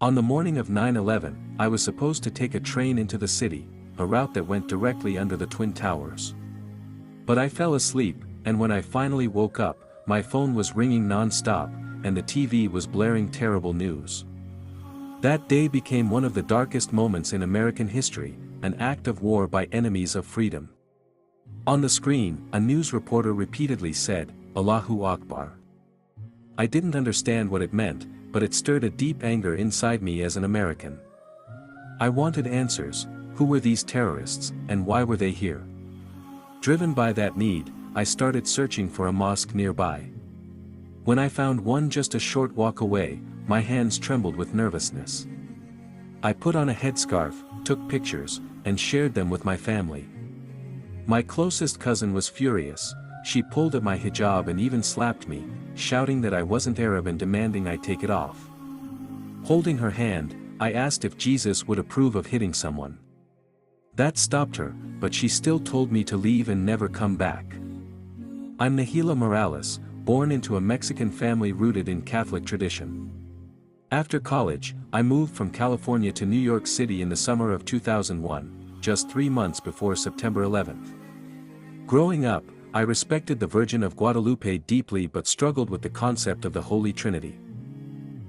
On the morning of 9/11, I was supposed to take a train into the city, a route that went directly under the Twin Towers. But I fell asleep, and when I finally woke up, my phone was ringing non-stop, and the TV was blaring terrible news. That day became one of the darkest moments in American history, an act of war by enemies of freedom. On the screen, a news reporter repeatedly said, "Allahu Akbar." I didn't understand what it meant, but it stirred a deep anger inside me as an American. I wanted answers. Who were these terrorists, and why were they here? Driven by that need, I started searching for a mosque nearby. When I found one just a short walk away, my hands trembled with nervousness. I put on a headscarf, took pictures, and shared them with my family. My closest cousin was furious. She pulled at my hijab and even slapped me, shouting that I wasn't Arab and demanding I take it off. Holding her hand, I asked if Jesus would approve of hitting someone. That stopped her, but she still told me to leave and never come back. I'm Nahila Morales, born into a Mexican family rooted in Catholic tradition. After college, I moved from California to New York City in the summer of 2001, just 3 months before September 11th. Growing up, I respected the Virgin of Guadalupe deeply but struggled with the concept of the Holy Trinity.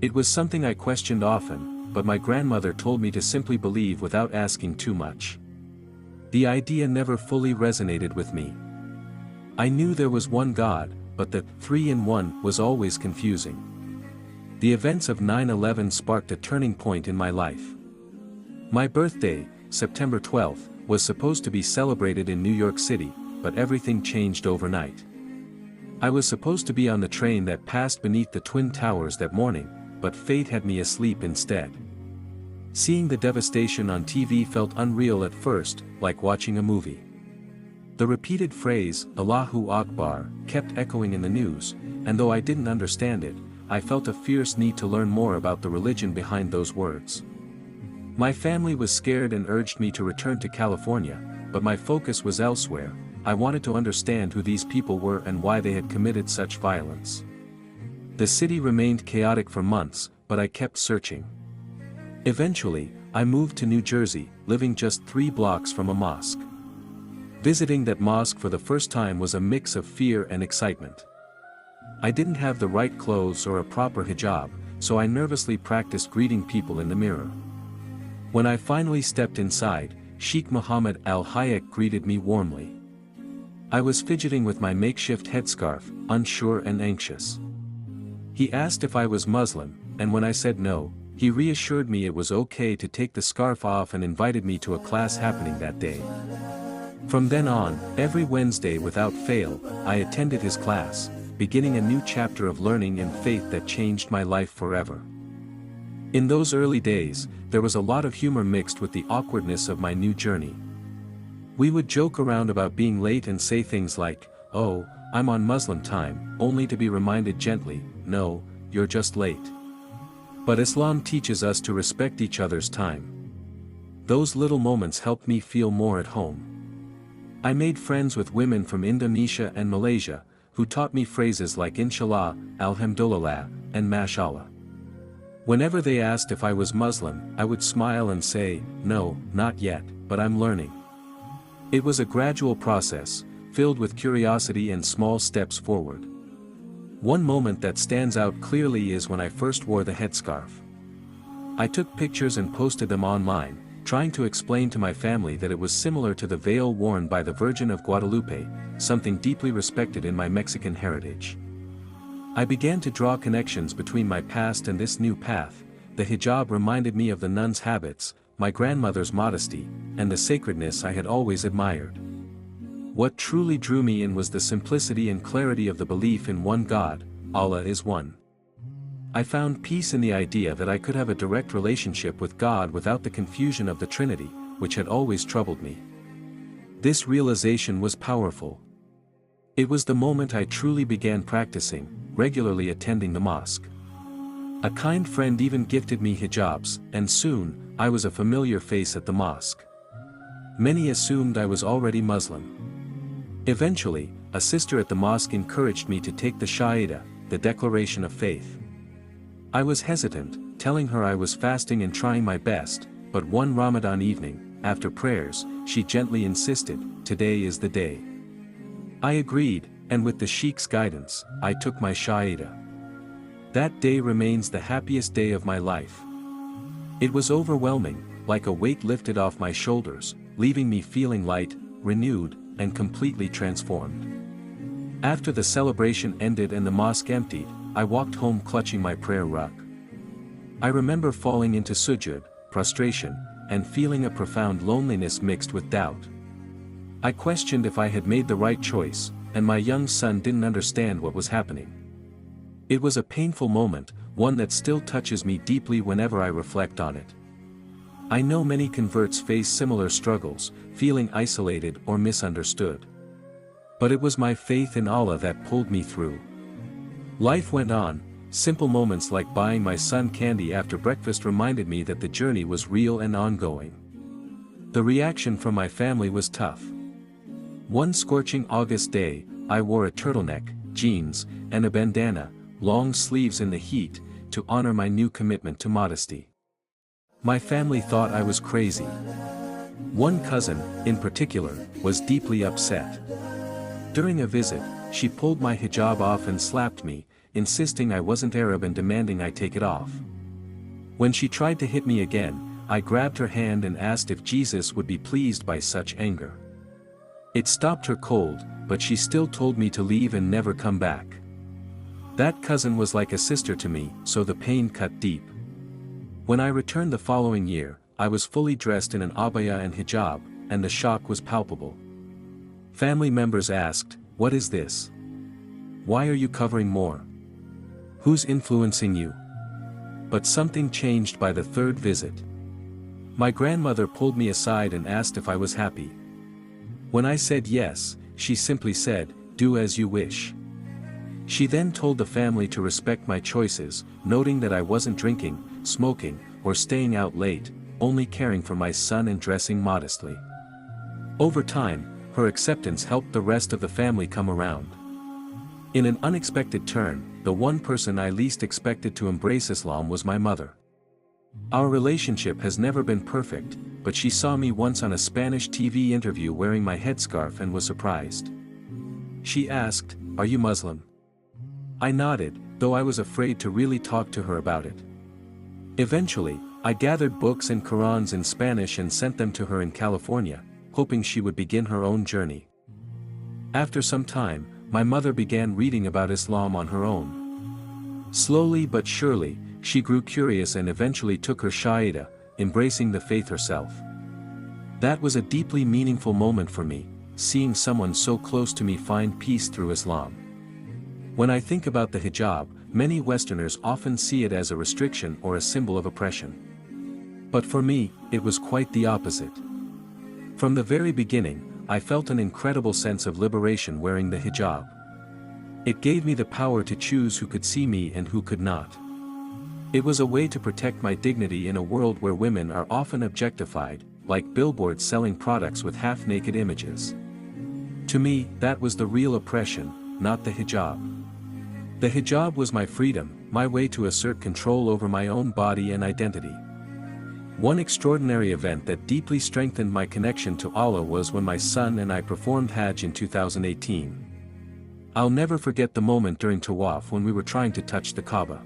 It was something I questioned often, but my grandmother told me to simply believe without asking too much. The idea never fully resonated with me. I knew there was one God, but that 3 in 1 was always confusing. The events of 9/11 sparked a turning point in my life. My birthday, September 12th, was supposed to be celebrated in New York City, but everything changed overnight. I was supposed to be on the train that passed beneath the Twin Towers that morning, but fate had me asleep instead. Seeing the devastation on TV felt unreal at first, like watching a movie. The repeated phrase, "Allahu Akbar," kept echoing in the news, and though I didn't understand it, I felt a fierce need to learn more about the religion behind those words. My family was scared and urged me to return to California, but my focus was elsewhere. I wanted to understand who these people were and why they had committed such violence. The city remained chaotic for months, but I kept searching. Eventually, I moved to New Jersey, living just 3 blocks from a mosque. Visiting that mosque for the first time was a mix of fear and excitement. I didn't have the right clothes or a proper hijab, so I nervously practiced greeting people in the mirror. When I finally stepped inside, Sheikh Mohammed Al-Hayek greeted me warmly. I was fidgeting with my makeshift headscarf, unsure and anxious. He asked if I was Muslim, and when I said no, he reassured me it was okay to take the scarf off and invited me to a class happening that day. From then on, every Wednesday without fail, I attended his class, beginning a new chapter of learning and faith that changed my life forever. In those early days, there was a lot of humor mixed with the awkwardness of my new journey. We would joke around about being late and say things like, "Oh, I'm on Muslim time," only to be reminded gently, "No, you're just late." But Islam teaches us to respect each other's time. Those little moments helped me feel more at home. I made friends with women from Indonesia and Malaysia, who taught me phrases like Inshallah, Alhamdulillah, and Mashallah. Whenever they asked if I was Muslim, I would smile and say, "No, not yet, but I'm learning." It was a gradual process, filled with curiosity and small steps forward. One moment that stands out clearly is when I first wore the headscarf. I took pictures and posted them online, trying to explain to my family that it was similar to the veil worn by the Virgin of Guadalupe, something deeply respected in my Mexican heritage. I began to draw connections between my past and this new path. The hijab reminded me of the nun's habits, my grandmother's modesty, and the sacredness I had always admired. What truly drew me in was the simplicity and clarity of the belief in one God, Allah is one. I found peace in the idea that I could have a direct relationship with God without the confusion of the Trinity, which had always troubled me. This realization was powerful. It was the moment I truly began practicing, regularly attending the mosque. A kind friend even gifted me hijabs, and soon, I was a familiar face at the mosque. Many assumed I was already Muslim. Eventually, a sister at the mosque encouraged me to take the Shahada, the declaration of faith. I was hesitant, telling her I was fasting and trying my best, but one Ramadan evening, after prayers, she gently insisted, "Today is the day." I agreed, and with the Sheikh's guidance, I took my Shahadah. That day remains the happiest day of my life. It was overwhelming, like a weight lifted off my shoulders, leaving me feeling light, renewed, and completely transformed. After the celebration ended and the mosque emptied, I walked home clutching my prayer rug. I remember falling into sujud, prostration, and feeling a profound loneliness mixed with doubt. I questioned if I had made the right choice, and my young son didn't understand what was happening. It was a painful moment, one that still touches me deeply whenever I reflect on it. I know many converts face similar struggles, feeling isolated or misunderstood. But it was my faith in Allah that pulled me through. Life went on. Simple moments like buying my son candy after breakfast reminded me that the journey was real and ongoing. The reaction from my family was tough. One scorching August day, I wore a turtleneck, jeans, and a bandana, long sleeves in the heat, to honor my new commitment to modesty. My family thought I was crazy. One cousin, in particular, was deeply upset. During a visit, she pulled my hijab off and slapped me, insisting I wasn't Arab and demanding I take it off. When she tried to hit me again, I grabbed her hand and asked if Jesus would be pleased by such anger. It stopped her cold, but she still told me to leave and never come back. That cousin was like a sister to me, so the pain cut deep. When I returned the following year, I was fully dressed in an abaya and hijab, and the shock was palpable. Family members asked, "What is this? Why are you covering more? Who's influencing you?" But something changed by the third visit. My grandmother pulled me aside and asked if I was happy. When I said yes, she simply said, "Do as you wish." She then told the family to respect my choices, noting that I wasn't drinking, smoking, or staying out late, only caring for my son and dressing modestly. Over time, her acceptance helped the rest of the family come around. In an unexpected turn, the one person I least expected to embrace Islam was my mother. Our relationship has never been perfect, but she saw me once on a Spanish TV interview wearing my headscarf and was surprised. She asked, "Are you Muslim?" I nodded, though I was afraid to really talk to her about it. Eventually, I gathered books and Qurans in Spanish and sent them to her in California, hoping she would begin her own journey. After some time, my mother began reading about Islam on her own. Slowly but surely, she grew curious and eventually took her Shahadah, embracing the faith herself. That was a deeply meaningful moment for me, seeing someone so close to me find peace through Islam. When I think about the hijab, many Westerners often see it as a restriction or a symbol of oppression. But for me, it was quite the opposite. From the very beginning, I felt an incredible sense of liberation wearing the hijab. It gave me the power to choose who could see me and who could not. It was a way to protect my dignity in a world where women are often objectified, like billboards selling products with half-naked images. To me, that was the real oppression, not the hijab. The hijab was my freedom, my way to assert control over my own body and identity. One extraordinary event that deeply strengthened my connection to Allah was when my son and I performed Hajj in 2018. I'll never forget the moment during Tawaf when we were trying to touch the Kaaba.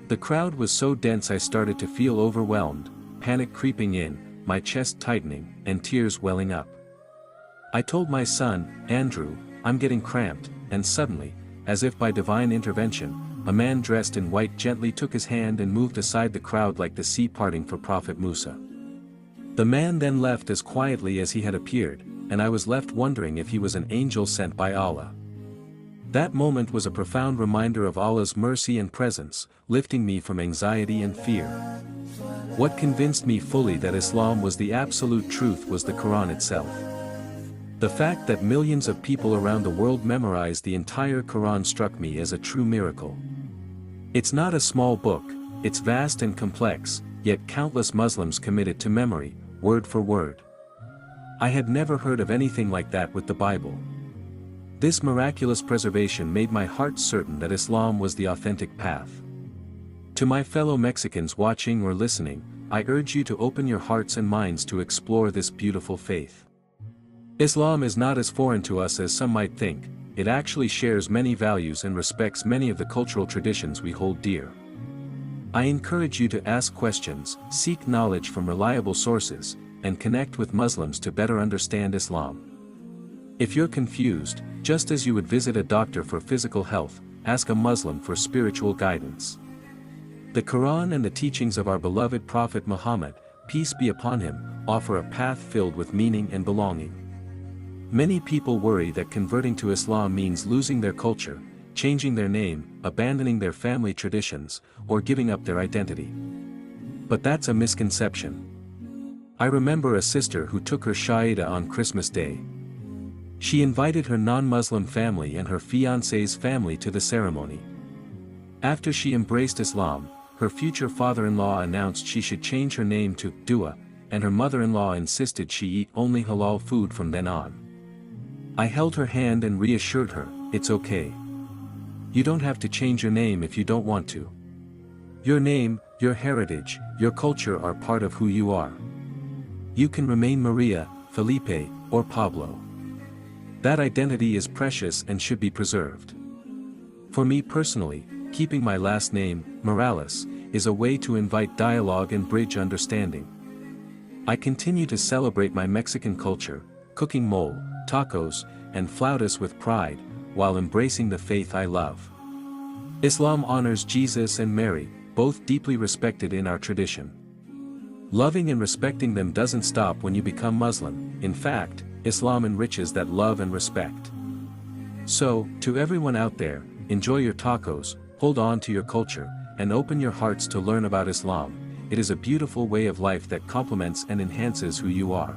The crowd was so dense I started to feel overwhelmed, panic creeping in, my chest tightening, and tears welling up. I told my son, Andrew, "I'm getting cramped," and suddenly, as if by divine intervention, a man dressed in white gently took his hand and moved aside the crowd like the sea parting for Prophet Musa. The man then left as quietly as he had appeared, and I was left wondering if he was an angel sent by Allah. That moment was a profound reminder of Allah's mercy and presence, lifting me from anxiety and fear. What convinced me fully that Islam was the absolute truth was the Quran itself. The fact that millions of people around the world memorized the entire Quran struck me as a true miracle. It's not a small book, it's vast and complex, yet countless Muslims committed to memory, word for word. I had never heard of anything like that with the Bible. This miraculous preservation made my heart certain that Islam was the authentic path. To my fellow Mexicans watching or listening, I urge you to open your hearts and minds to explore this beautiful faith. Islam is not as foreign to us as some might think. It actually shares many values and respects many of the cultural traditions we hold dear. I encourage you to ask questions, seek knowledge from reliable sources, and connect with Muslims to better understand Islam. If you're confused, just as you would visit a doctor for physical health, ask a Muslim for spiritual guidance. The Quran and the teachings of our beloved Prophet Muhammad, peace be upon him, offer a path filled with meaning and belonging. Many people worry that converting to Islam means losing their culture, changing their name, abandoning their family traditions, or giving up their identity. But that's a misconception. I remember a sister who took her Shaida on Christmas Day. She invited her non-Muslim family and her fiancé's family to the ceremony. After she embraced Islam, her future father-in-law announced she should change her name to Dua, and her mother-in-law insisted she eat only halal food from then on. I held her hand and reassured her, it's okay. You don't have to change your name if you don't want to. Your name, your heritage, your culture are part of who you are. You can remain Maria, Felipe, or Pablo. That identity is precious and should be preserved. For me personally, keeping my last name, Morales, is a way to invite dialogue and bridge understanding. I continue to celebrate my Mexican culture, cooking mole, tacos, and flautas with pride, while embracing the faith I love. Islam honors Jesus and Mary, both deeply respected in our tradition. Loving and respecting them doesn't stop when you become Muslim. In fact, Islam enriches that love and respect. So, to everyone out there, enjoy your tacos, hold on to your culture, and open your hearts to learn about Islam. It is a beautiful way of life that complements and enhances who you are.